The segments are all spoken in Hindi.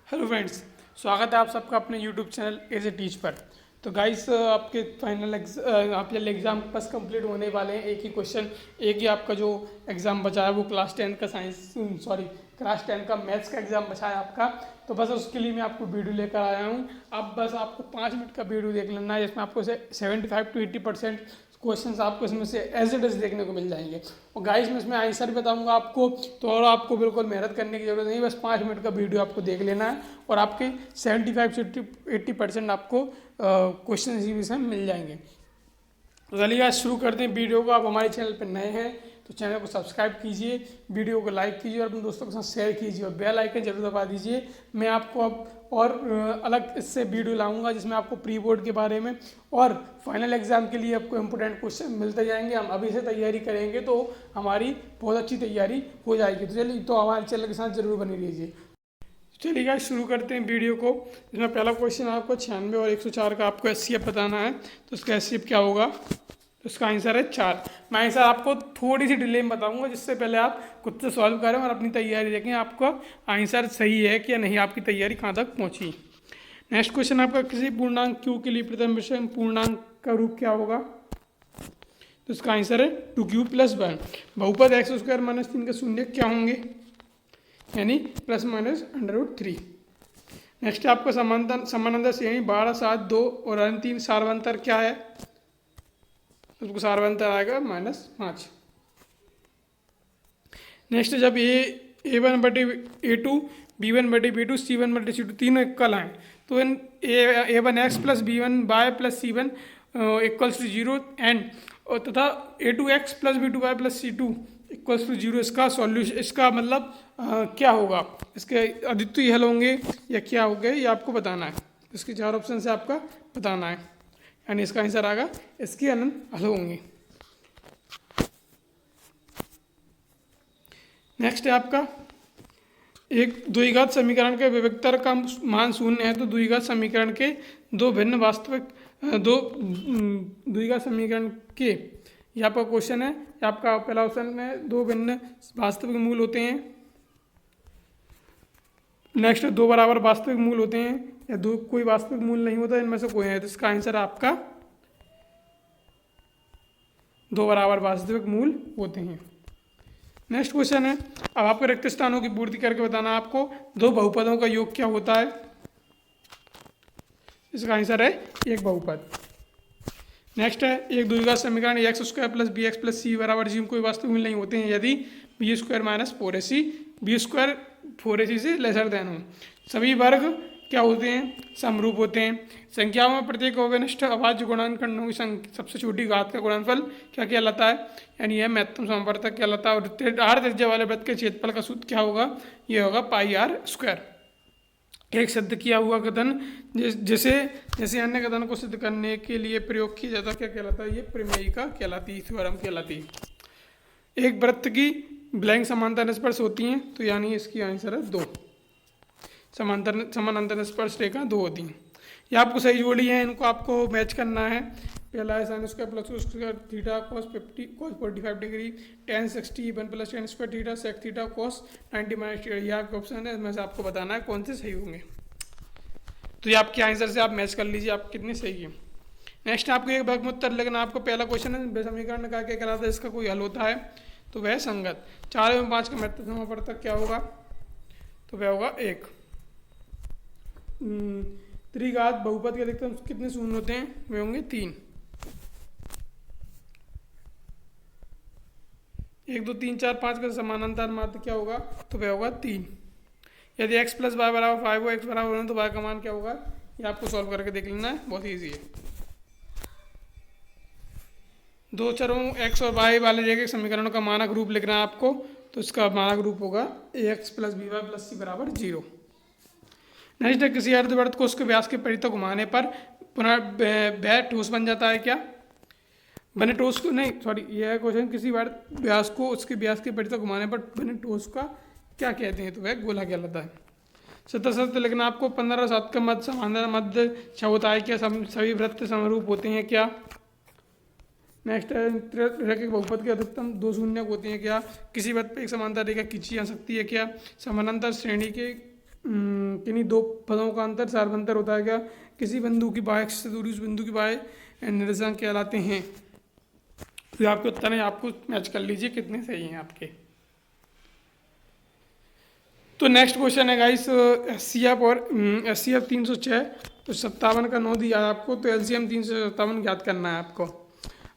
हेलो फ्रेंड्स, स्वागत है आप सबका अपने YouTube channel as a teach पर। तो गाइस आपके फाइनल आपके एग्ज़ाम बस कंप्लीट होने वाले हैं। एक ही क्वेश्चन, एक ही आपका जो एग्ज़ाम बचा है वो क्लास 10 का मैथ्स का एग्ज़ाम बचा है आपका। तो बस उसके लिए मैं आपको वीडियो लेकर आया हूँ। अब बस आपको 5 मिनट का वीडियो देख लेना है, जिसमें आपको 75 to 80% क्वेश्चंस आपको इसमें से एज इट इज देखने को मिल जाएंगे। और गाइस मैं इसमें आंसर बताऊंगा आपको, तो और आपको बिल्कुल मेहनत करने की जरूरत नहीं, बस 5 मिनट का वीडियो आपको देख लेना है और आपके 75 से 80% आपको क्वेश्चन इसी में मिल जाएंगे। तो चलिए आज शुरू करते हैं वीडियो को। आप हमारे चैनल पर नए हैं तो चैनल को सब्सक्राइब कीजिए, वीडियो को लाइक कीजिए और अपने दोस्तों के साथ शेयर कीजिए और बेल आइकन जरूर दबा दीजिए। मैं आपको अब और अलग इससे वीडियो लाऊंगा जिसमें आपको प्री बोर्ड के बारे में और फाइनल एग्जाम के लिए आपको इम्पोर्टेंट क्वेश्चन मिलते जाएंगे। हम अभी से तैयारी करेंगे तो हमारी बहुत अच्छी तैयारी हो जाएगी। तो चलिए, तो हमारे चैनल के साथ जरूर बनी रहिए। चलिए गाइस शुरू करते हैं वीडियो को। इसमें पहला क्वेश्चन आपको 96 और 104 का आपको एचसीएफ बताना है। तो उसका एचसीएफ क्या होगा? तो इसका आंसर है 4। मैं आंसर आपको थोड़ी सी डिले में बताऊंगा, जिससे पहले आप खुद से सॉल्व करें और अपनी तैयारी देखें आपका आंसर सही है कि नहीं, आपकी तैयारी कहाँ तक पहुँची। नेक्स्ट क्वेश्चन आपका, किसी पूर्णांक क्यू के लिए प्रथम विषय पूर्णांक का रूप क्या होगा? तो इसका आंसर है 2q+1। बहुपद x² - 3 के शून्य क्या होंगे? यानी ±√3। नेक्स्ट आपका समानांतर श्रेणी 12, 7, 2 और अन्य 3 सार्वंतर क्या है? उसको सार्वंतर आएगा -5। नेक्स्ट जब A1/A2, B1/B2, C1/C2 तीनों इक्वल हैं तो इन A1x + B1y + C1 = 0 एंड और तथा A2x + B2y + C2 = 0। इसका सॉल्यूशन, इसका मतलब क्या होगा? इसके अद्वितीय हल होंगे या क्या होंगे, ये आपको बताना है। इसके 4 ऑप्शन से आपका बताना है, यानी इसका आंसर आएगा इसके अनंत हल होंगे। नेक्स्ट है आपका एक द्विघात समीकरण के विभक्तर का मान 0 है तो द्विघात समीकरण के दो भिन्न वास्तविक द्विघात समीकरण के, ये आपका क्वेश्चन है। ये आपका पहला ऑप्शन है, दो भिन्न वास्तविक मूल होते हैं। नेक्स्ट 2 बराबर वास्तविक मूल होते हैं या दो कोई वास्तविक मूल नहीं होता, इनमें से कोई है। तो इसका आंसर आपका 2 बराबर वास्तविक मूल होते हैं। नेक्स्ट क्वेश्चन है, अब आपको रिक्त स्थानों की पूर्ति करके बताना आपको दो बहुपदों का योग क्या होता है? इसका आंसर है एक बहुपद। नेक्स्ट है एक द्विघात समीकरण x² + bx + c = 0 कोई वास्तविक मूल नहीं होते हैं यदि b² - 4ac b² 4ac से लेसर देन हो। सभी वर्ग क्या होते हैं? समरूप होते हैं। संख्याओं में प्रत्येक अव्यनिष्ठ अभाज्य गुणनखंडों की सबसे छोटी घात का गुणनफल क्या कहलाता है? यानी यह महत्तम समवर्तक कहलाता है। और r त्रिज्या वाले वृत्त के क्षेत्रफल का सूत्र क्या होगा? यह होगा πr²। एक सिद्ध किया हुआ कथन जैसे अन्य कथन को सिद्ध करने के लिए प्रयोग किया जाता क्या कहलाता है? ये प्रमेयिका कहलाती, थ्योरम कहलाती। एक वृत्त की ब्लैंक समांतर स्पर्श होती हैं तो यानी इसकी आंसर है 2। समानांतर स्पर्श रेखा 2 होती हैं। ये आपको सही जोड़ी है, इनको आपको मैच करना है। पहला है sin² + theta cos 45 degree tan 60 1 + tan² theta sec theta cos 90 - theta. ये आपका ऑप्शन है, इसमें से आपको बताना है कौन से सही होंगे। तो ये आपके आंसर से आप मैच कर लीजिए आप कितने सही है। नेक्स्ट आपको एक भाग में उत्तर लिखना। आपको पहला क्वेश्चन है समीकरण का क्या कहलाता है, इसका कोई हल होता है तो वह संगत। 4 एवं 5 का महत्तम समवर्तक क्या होगा? तो वह होगा 1। त्रिघात बहुपद के अधिकतम कितने शून्य होते हैं? वे होंगे 3। 1 2 3 4 5 का समानांतर मात्र क्या होगा? तो वह होगा 3। यदि x + y = 5 हो, x बराबर हो तो y का मान क्या होगा? ये आपको सॉल्व करके देख लेना है, बहुत ईजी है। दो चरों x और y वाले रैखिक समीकरणों का मानक रूप लिखना है आपको। तो इसका मानक रूप होगा ax + by + c = 0। नेक्स्ट है, किसी अर्धवृत्त को उसके व्यास के परितः घुमाने पर पुनः वह ठोस बन जाता है क्या? बने ठोस को नहीं, सॉरी, यह क्वेश्चन किसी व्यास को उसके व्यास के परितः घुमाने पर बने ठोस का क्या कहते हैं? तो वह गोला कहलाता है। सत्य लिखना आपको। 15 और 7 का मध्य समांतर मध्य 6 होता है क्या? सभी वृत्त समरूप होते हैं क्या? नेक्स्ट है, रैखिक बहुपद के अधिकतम 2 शून्य होते हैं क्या? किसी वृत्त पर एक समांतर रेखा खींची जा सकती है क्या? समानांतर श्रेणी के किन्हीं दो पदों का अंतर सार्वंतर होता है क्या? किसी बिंदु की बाह्य अक्ष से दूरी उस बिंदु की बाह्य निर्देशांक कहलाते हैं। तो आपके उत्तर है, आपको मैच कर लीजिए कितने सही हैं आपके। तो नेक्स्ट क्वेश्चन है गाइस एचसीएफ और एचसीएफ 306, तो 57 का 9 दिया है आपको, तो एलसीएम 357 ज्ञात करना है आपको।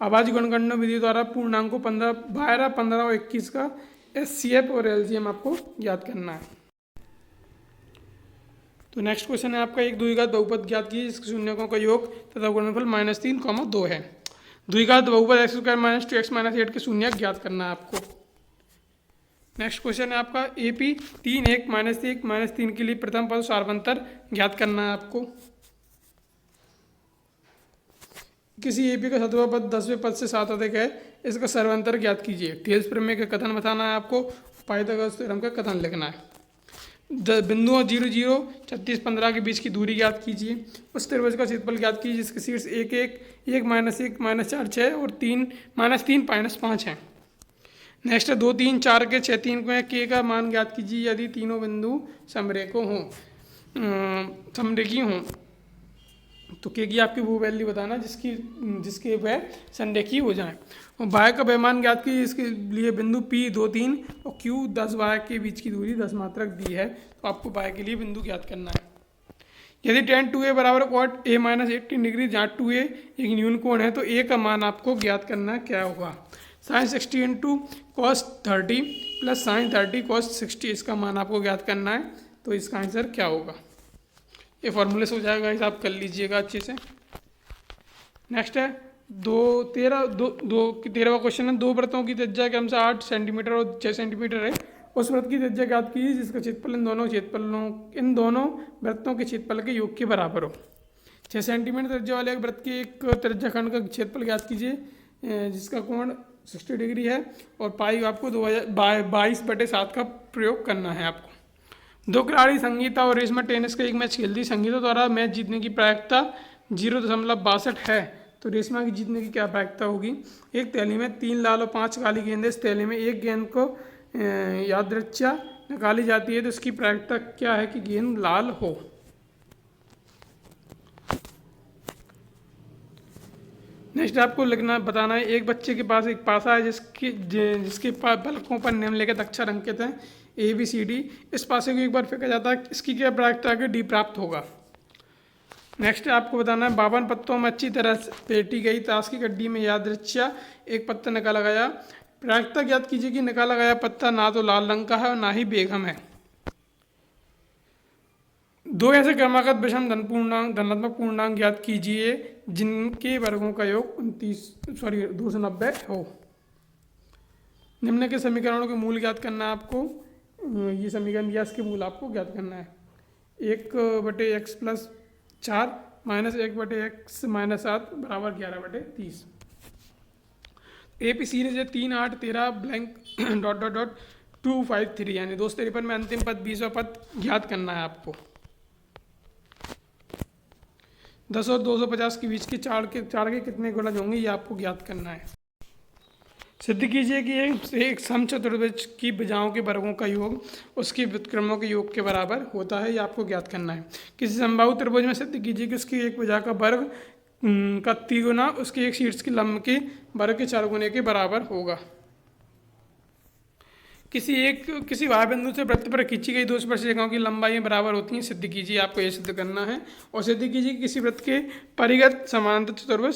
आभाज्य गुणगणना विधि द्वारा पूर्णांकों 15, 12, 15 और 21 का एचसीएफ और एलसीएम आपको ज्ञात करना है। तो नेक्स्ट क्वेश्चन है आपका, एक द्विघात बहुपद ज्ञात कीजिए जिसके शून्यकों का योग तथा गुणनफल -3, 2 है। द्विघात बहुपद x² - 2x - 8 के शून्यक ज्ञात करना है आपको। नेक्स्ट क्वेश्चन है आपका AP 3, 1, -1, -3 के लिए प्रथम पद सार्वंतर ज्ञात करना है आपको। किसी AP का 7वां पद 10वें पद से 7 अधिक है, इसका सर्वांतर ज्ञात कीजिए। थेल्स प्रमेय का कथन बताना है आपको, पाइथागोरस थ्योरम का कथन लिखना है। बिंदुओं 0, 0, 36, 15 के बीच की दूरी ज्ञात कीजिए। उस त्रिभुज का क्षेत्रफल ज्ञात कीजिए जिसके शीर्ष 1, 1, 1, -1, -4, 6 और 3, -3, -5 हैं। नेक्स्ट है 2, 3, 4 के 6, 3 में के का मान ज्ञात कीजिए यदि तीनों बिंदु समरेखों हों, समरेखी हों। तो के की आपकी वो वैल्यू बताना जिसके वह संरेखी हो जाए। और बाह्य का व्यमान ज्ञात कीजिए, इसके लिए बिंदु P 2, 3 और Q 10 बाह्य के बीच की दूरी 10 मात्रक दी है, तो आपको बाह्य के लिए बिंदु ज्ञात करना है। यदि tan 2a बराबर cot a - 18 डिग्री, जहाँ 2a एक न्यून कोण है, तो a का मान आपको ज्ञात करना है, क्या होगा? sin 60 × cos 30 + sin 30 cos 60, इसका मान आपको ज्ञात करना है। तो इसका आंसर क्या होगा? ये फॉर्मूले से हो जाएगा, इसे आप कर लीजिएगा अच्छे से। नेक्स्ट है 13वां क्वेश्चन है, दो वृत्तों की त्रिज्या के अनुसार 8 सेंटीमीटर और 6 सेंटीमीटर है। उस वृत्त की त्रिज्या ज्ञात कीजिए जिसका क्षेत्रफल इन दोनों वृत्तों के क्षेत्रफल के योग के बराबर हो। 6 सेंटीमीटर त्रिज्या वाले एक वृत्त के एक त्रिज्याखंड का क्षेत्रफल ज्ञात कीजिए जिसका कोण 60 डिग्री है, और पाई आपको 22/7 का प्रयोग करना है आपको। दो खिलाड़ी संगीता और रेशमा टेनिस का एक मैच खेलती। संगीता द्वारा मैच जीतने की प्रायिकता 0.62 है, तो रेशमा की जीतने की क्या प्रायिकता होगी? एक थैली में 3 लाल और 5 काली गेंद है। इस थैली में एक गेंद को यादृच्छा निकाली जाती है, तो इसकी प्रायिकता क्या है कि गेंद लाल हो? नेक्स्ट आपको बताना है, एक बच्चे के पास एक पासा है जिसके पलकों पर निम्नलिखित अक्षर अंकित हैं ABCD। इस पासे को एक बार फेंका जाता है, इसकी क्या प्रायिकता है? D प्राप्त होगा। नेक्स्ट आपको बताना है, 52 पत्तों में अच्छी तरह से पेटी गई ताश की गड्डी में यादृच्छा एक पत्ता निकाला गया। प्रायिकता ज्ञात कीजिए कि निकाला गया पत्ता ना तो लाल रंग का है और ना ही बेगम है। दो ऐसे क्रमागत विषम धनात्मक पूर्णांक ज्ञात कीजिए जिनके वर्गों का योग 290 हो। निम्न के समीकरणों के मूल ज्ञात करना है आपको। ये समीकरण दिया, इसके मूल आपको ज्ञात करना है। 1/x + 4 - 1/x - 7 = 11/30। AP सीरीज है 3, 8, 13 ब्लैंक ... 253, यानी 253 में अंतिम पद 20वां पद ज्ञात करना है आपको। 10 और 250 के बीच के चार के कितने गुणज होंगे, ये आपको ज्ञात करना है। सिद्ध कीजिए कि एक समचतुर्भुज की भुजाओं के वर्गों का योग उसके व्युत्क्रमों के योग के बराबर होता है, ये आपको ज्ञात करना है। किसी समबाहु त्रिभुज में सिद्ध कीजिए कि उसकी एक भुजा का वर्ग का तिगुना उसके एक शीर्ष के लंब के वर्ग के 4 गुने के बराबर होगा। किसी बाह्य बिंदु से वृत्त पर खींची गई 2 स्पर्शरेखाओं की लंबाई बराबर होती हैं, सिद्ध कीजिए। आपको ये सिद्ध करना है। और सिद्ध कीजिए कि किसी वृत्त के परिगत समानांतर चतुर्भुज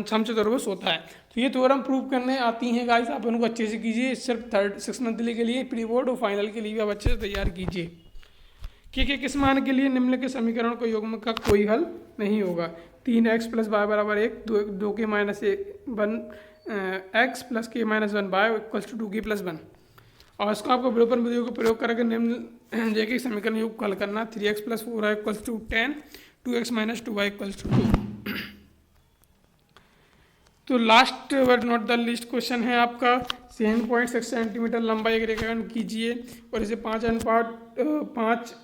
समचतुर्भुज होता है। तो ये थ्योरम प्रूव करने आती हैं गाइस, आप उनको अच्छे से कीजिए। सिर्फ 6 मंथली के लिए, प्री बोर्ड और फाइनल के लिए भी आप अच्छे से तैयार कीजिए। कि किस मान के लिए निम्न के समीकरण को योग का कोई हल नहीं होगा। 3x + y = 1, 2k - 1 x + k - 1 y = 2k + 1। और इसको आपको विलोपन विधियों का प्रयोग करके निम्न एक समीकरण योग हल करना। 3x + 4y = 10, 2x - 2y = 2। तो last but not the least question है आपका 7.6 सेंटीमीटर लंबा एक रेखाखंड कीजिए और इसे 5:8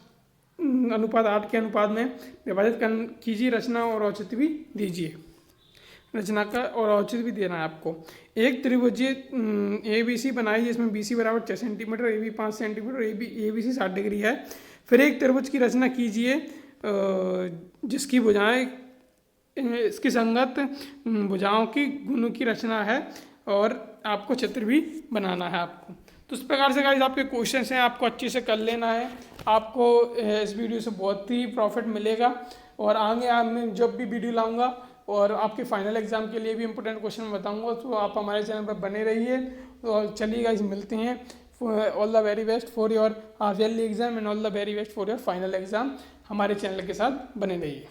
के अनुपात में विभाजित कीजिए। रचना और औचित्य भी दीजिए। रचना का और औचित्य भी देना है आपको। एक त्रिभुजीय ABC बनाई जिसमें BC = 6 centimetre, AB 5 centimetre, ABC 60 degree है। फिर एक त्रिभुज की रचना कीजिए जिसकी भुजाएं इसकी संगत भुजाओं की गुणों की रचना है और आपको चित्र भी बनाना है आपको। तो इस प्रकार से गाइस आपके क्वेश्चन हैं, आपको अच्छे से कर लेना है। आपको इस वीडियो से बहुत ही प्रॉफिट मिलेगा और आगे मैं जब भी वीडियो लाऊंगा और आपके फाइनल एग्जाम के लिए भी इंपॉर्टेंट क्वेश्चन बताऊंगा, तो आप हमारे चैनल पर बने रहिए। तो चलिए गाइस मिलते हैं। All the very best for your half yearly exam and all the very best for your final exam. हमारे चैनल के साथ बने रहिए।